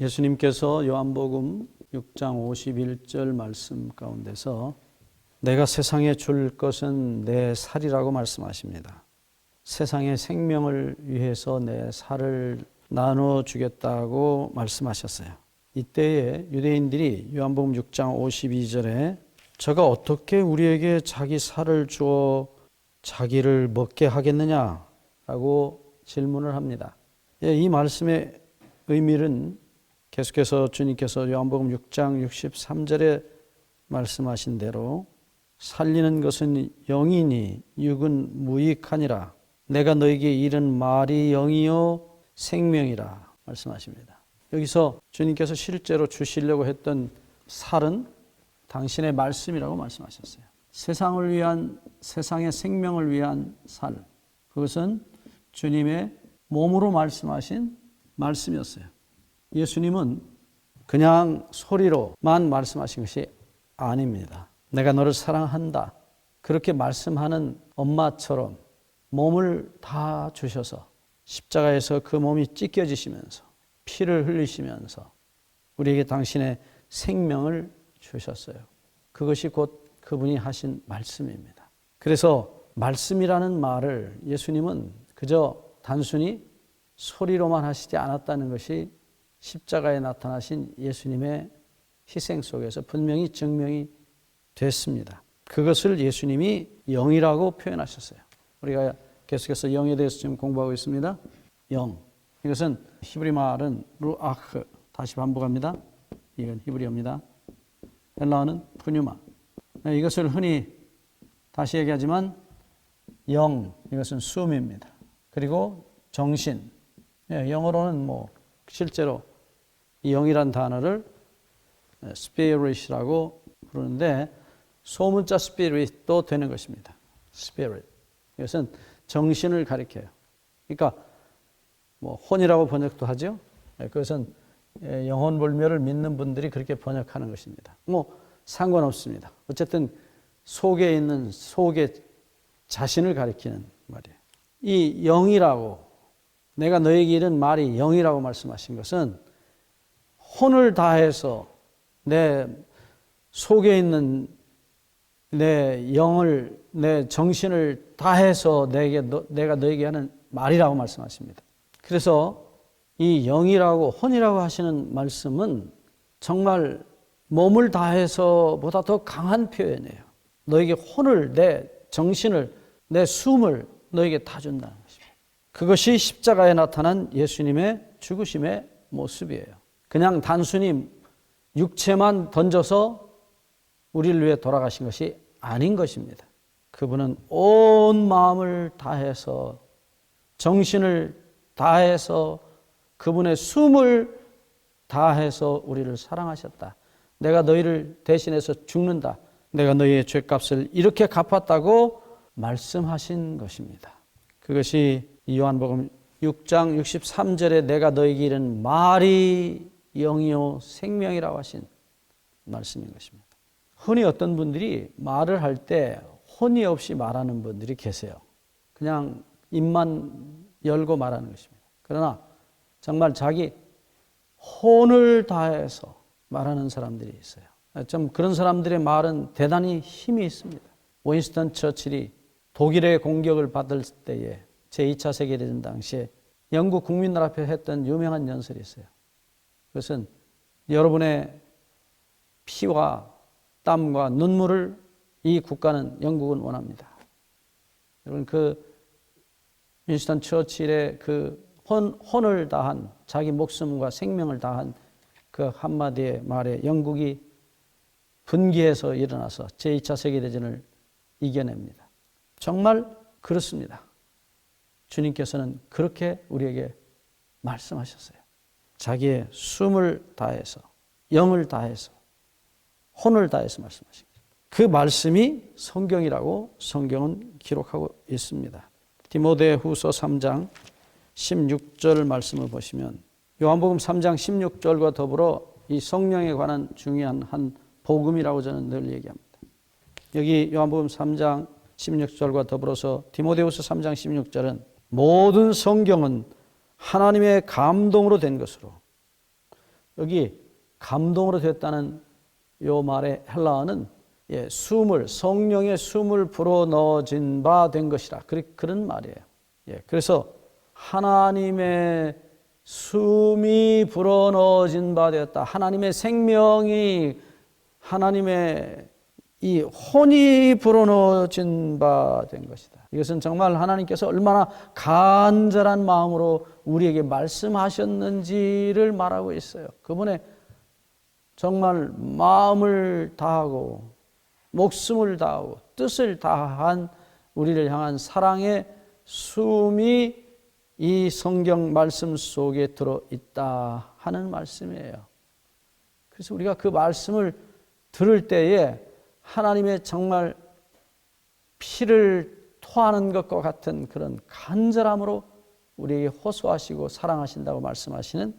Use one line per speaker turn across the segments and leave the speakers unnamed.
예수님께서 요한복음 6장 51절 말씀 가운데서 내가 세상에 줄 것은 내 살이라고 말씀하십니다. 세상의 생명을 위해서 내 살을 나눠주겠다고 말씀하셨어요. 이때에 유대인들이 요한복음 6장 52절에 저가 어떻게 우리에게 자기 살을 주어 자기를 먹게 하겠느냐라고 질문을 합니다. 이 말씀의 의미는 계속해서 주님께서 요한복음 6장 63절에 말씀하신 대로 살리는 것은 영이니 육은 무익하니라. 내가 너에게 이른 말이 영이요 생명이라 말씀하십니다. 여기서 주님께서 실제로 주시려고 했던 살은 당신의 말씀이라고 말씀하셨어요. 세상을 위한, 세상의 생명을 위한 살, 그것은 주님의 몸으로 말씀하신 말씀이었어요. 예수님은 그냥 소리로만 말씀하신 것이 아닙니다. 내가 너를 사랑한다. 그렇게 말씀하는 엄마처럼 몸을 다 주셔서 십자가에서 그 몸이 찢겨지시면서 피를 흘리시면서 우리에게 당신의 생명을 주셨어요. 그것이 곧 그분이 하신 말씀입니다. 그래서 말씀이라는 말을 예수님은 그저 단순히 소리로만 하시지 않았다는 것이 십자가에 나타나신 예수님의 희생 속에서 분명히 증명이 됐습니다. 그것을 예수님이 영이라고 표현하셨어요. 우리가 계속해서 영에 대해서 지금 공부하고 있습니다. 영. 이것은 히브리 말은 루아흐. 다시 반복합니다. 이건 히브리어입니다. 헬라어는 푸뉴마. 이것을 흔히 다시 얘기하지만 영. 이것은 숨입니다. 그리고 정신. 영어로는 실제로 이 영이란 단어를 spirit이라고 부르는데 소문자 spirit도 되는 것입니다. spirit. 이것은 정신을 가리켜요. 그러니까 혼이라고 번역도 하죠. 그것은 영혼불멸을 믿는 분들이 그렇게 번역하는 것입니다. 상관없습니다. 어쨌든 속에 있는 속의 자신을 가리키는 말이에요. 이 영이라고 내가 너에게 이른 말이 영이라고 말씀하신 것은 혼을 다해서 내 속에 있는 내 영을, 내 정신을 다해서 내가 너에게 하는 말이라고 말씀하십니다. 그래서 이 영이라고 혼이라고 하시는 말씀은 정말 몸을 다해서 보다 더 강한 표현이에요. 너에게 혼을, 내 정신을, 내 숨을 너에게 다 준다는 것입니다. 그것이 십자가에 나타난 예수님의 죽으심의 모습이에요. 그냥 단순히 육체만 던져서 우리를 위해 돌아가신 것이 아닌 것입니다. 그분은 온 마음을 다해서 정신을 다해서 그분의 숨을 다해서 우리를 사랑하셨다. 내가 너희를 대신해서 죽는다. 내가 너희의 죄값을 이렇게 갚았다고 말씀하신 것입니다. 그것이 요한복음 6장 63절에 내가 너희에게 이른 말이 영이요 생명이라고 하신 말씀인 것입니다. 흔히 어떤 분들이 말을 할 때 혼이 없이 말하는 분들이 계세요. 그냥 입만 열고 말하는 것입니다. 그러나 정말 자기 혼을 다해서 말하는 사람들이 있어요. 좀 그런 사람들의 말은 대단히 힘이 있습니다. 윈스턴 처칠이 독일의 공격을 받을 때에 제2차 세계대전 당시에 영국 국민들 앞에 했던 유명한 연설이 있어요. 그것은 여러분의 피와 땀과 눈물을 이 국가는 영국은 원합니다. 여러분 그 윈스턴 처칠의 그 혼을 다한 자기 목숨과 생명을 다한 그 한마디의 말에 영국이 분기해서 일어나서 제2차 세계대전을 이겨냅니다. 정말 그렇습니다. 주님께서는 그렇게 우리에게 말씀하셨어요. 자기의 숨을 다해서 영을 다해서 혼을 다해서 말씀하신 거죠. 그 말씀이 성경이라고 성경은 기록하고 있습니다. 디모데후서 3장 16절 말씀을 보시면 요한복음 3장 16절과 더불어 이 성령에 관한 중요한 한 복음이라고 저는 늘 얘기합니다. 여기 요한복음 3장 16절과 더불어서 디모데후서 3장 16절은 모든 성경은 하나님의 감동으로 된 것으로 여기 감동으로 됐다는 요 말의 헬라어는 성령의 숨을 불어 넣어진 바 된 것이라. 그런 말이에요. 그래서 하나님의 숨이 불어 넣어진 바 되었다. 하나님의 생명이, 하나님의 이 혼이 불어넣어진 바 된 것이다. 이것은 정말 하나님께서 얼마나 간절한 마음으로 우리에게 말씀하셨는지를 말하고 있어요. 그분의 정말 마음을 다하고 목숨을 다하고 뜻을 다한 우리를 향한 사랑의 숨이 이 성경 말씀 속에 들어있다 하는 말씀이에요. 그래서 우리가 그 말씀을 들을 때에 하나님의 정말 피를 토하는 것과 같은 그런 간절함으로 우리에게 호소하시고 사랑하신다고 말씀하시는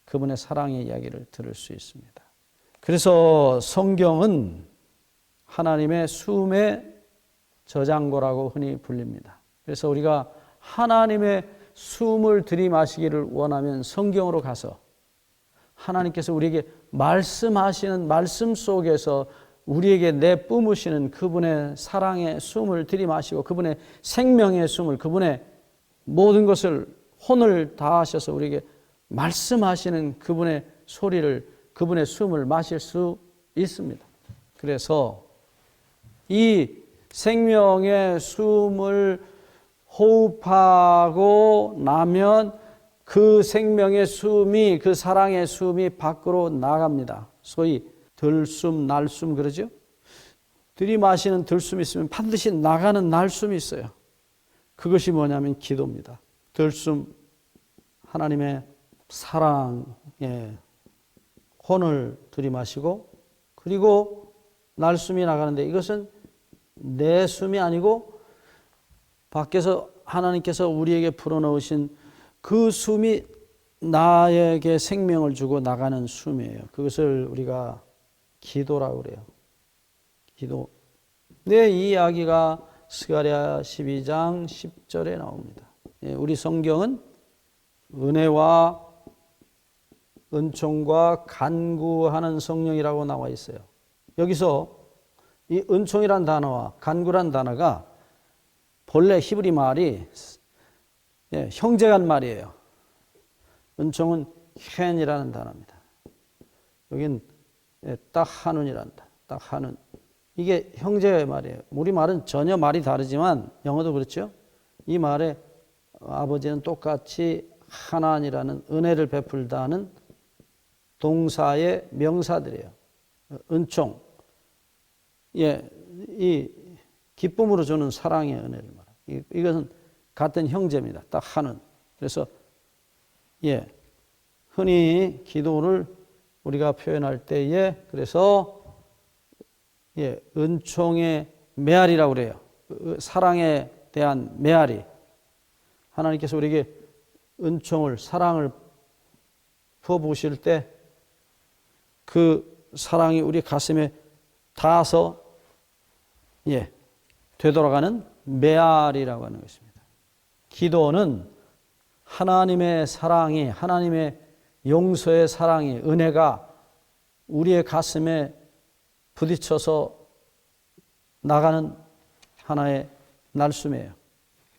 그분의 사랑의 이야기를 들을 수 있습니다. 그래서 성경은 하나님의 숨의 저장고라고 흔히 불립니다. 그래서 우리가 하나님의 숨을 들이마시기를 원하면 성경으로 가서 하나님께서 우리에게 말씀하시는 말씀 속에서 우리에게 내뿜으시는 그분의 사랑의 숨을 들이마시고 그분의 생명의 숨을, 그분의 모든 것을 혼을 다하셔서 우리에게 말씀하시는 그분의 소리를, 그분의 숨을 마실 수 있습니다. 그래서 이 생명의 숨을 호흡하고 나면 그 생명의 숨이, 그 사랑의 숨이 밖으로 나갑니다. 소위 들숨, 날숨 그러죠? 들이마시는 들숨이 있으면 반드시 나가는 날숨이 있어요. 그것이 뭐냐면 기도입니다. 들숨, 하나님의 사랑의 혼을 들이마시고, 그리고 날숨이 나가는데 이것은 내 숨이 아니고 밖에서 하나님께서 우리에게 불어넣으신 그 숨이 나에게 생명을 주고 나가는 숨이에요. 그것을 우리가 기도라고 그래요. 기도. 네, 이 이야기가 스가랴 12장 10절에 나옵니다. 우리 성경은 은혜와 은총과 간구하는 성령이라고 나와 있어요. 여기서 이 은총이란 단어와 간구란 단어가 본래 히브리 말이 형제간 말이에요. 은총은 헨이라는 단어입니다. 여긴 딱하눈이란다. 딱하눈. 이게 형제의 말이에요. 우리 말은 전혀 말이 다르지만 영어도 그렇죠. 이 말에 아버지는 똑같이 하나님이라는 은혜를 베풀다는 동사의 명사들이에요. 은총. 이 기쁨으로 주는 사랑의 은혜를 말해요. 이것은 같은 형제입니다. 딱 하는. 그래서 흔히 기도를 우리가 표현할 때에 그래서 은총의 메아리라고 그래요. 사랑에 대한 메아리. 하나님께서 우리에게 은총을, 사랑을 부어부으실 때 그 사랑이 우리 가슴에 닿아서 되돌아가는 메아리라고 하는 것입니다. 기도는 하나님의 사랑이, 하나님의 용서의 사랑이, 은혜가 우리의 가슴에 부딪혀서 나가는 하나의 날숨이에요.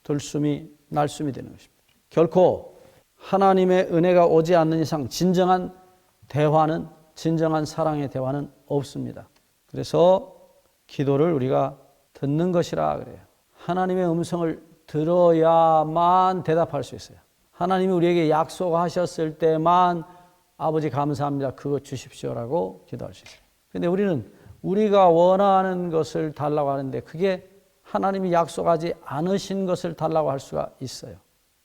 들숨이 날숨이 되는 것입니다. 결코 하나님의 은혜가 오지 않는 이상 진정한 대화는, 진정한 사랑의 대화는 없습니다. 그래서 기도를 우리가 듣는 것이라 그래요. 하나님의 음성을 들어야만 대답할 수 있어요. 하나님이 우리에게 약속하셨을 때만 아버지 감사합니다. 그거 주십시오라고 기도할 수 있어요. 그런데 우리는 우리가 원하는 것을 달라고 하는데 그게 하나님이 약속하지 않으신 것을 달라고 할 수가 있어요.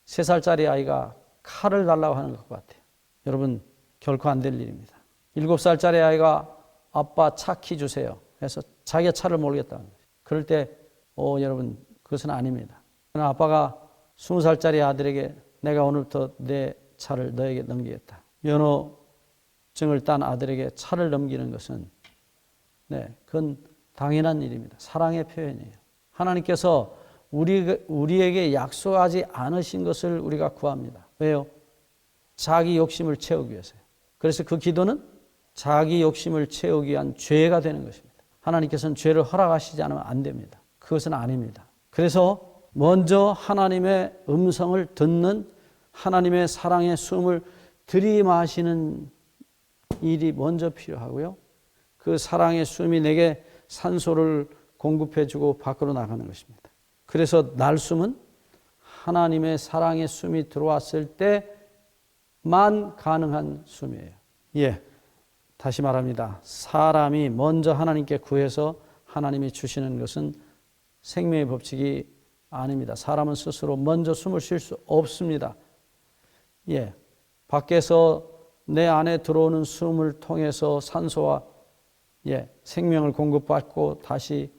3살짜리 아이가 칼을 달라고 하는 것 같아요. 여러분, 결코 안 될 일입니다. 7살짜리 아이가 아빠 차 키 주세요 해서 자기가 차를 모르겠다는 거예요. 그럴 때 여러분, 그것은 아닙니다. 그러나 아빠가 20살짜리 아들에게 내가 오늘부터 내 차를 너에게 넘기겠다. 면허증을 딴 아들에게 차를 넘기는 것은 그건 당연한 일입니다. 사랑의 표현이에요. 하나님께서 우리에게 약속하지 않으신 것을 우리가 구합니다. 왜요? 자기 욕심을 채우기 위해서요. 그래서 그 기도는 자기 욕심을 채우기 위한 죄가 되는 것입니다. 하나님께서는 죄를 허락하시지 않으면 안 됩니다. 그것은 아닙니다. 그래서 먼저 하나님의 음성을 듣는 하나님의 사랑의 숨을 들이마시는 일이 먼저 필요하고요. 그 사랑의 숨이 내게 산소를 공급해주고 밖으로 나가는 것입니다. 그래서 날숨은 하나님의 사랑의 숨이 들어왔을 때만 가능한 숨이에요. 예, 다시 말합니다. 사람이 먼저 하나님께 구해서 하나님이 주시는 것은 생명의 법칙이 아닙니다. 사람은 스스로 먼저 숨을 쉴 수 없습니다. 예, 밖에서 내 안에 들어오는 숨을 통해서 산소와 생명을 공급받고 다시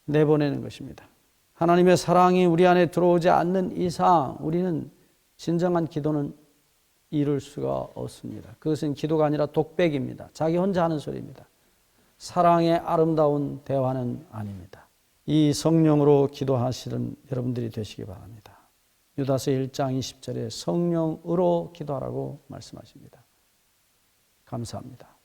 내보내는 것입니다. 하나님의 사랑이 우리 안에 들어오지 않는 이상 우리는 진정한 기도는 이룰 수가 없습니다. 그것은 기도가 아니라 독백입니다. 자기 혼자 하는 소리입니다. 사랑의 아름다운 대화는 아닙니다. 이 성령으로 기도하시는 여러분들이 되시기 바랍니다. 유다서 1장 20절에 성령으로 기도하라고 말씀하십니다. 감사합니다.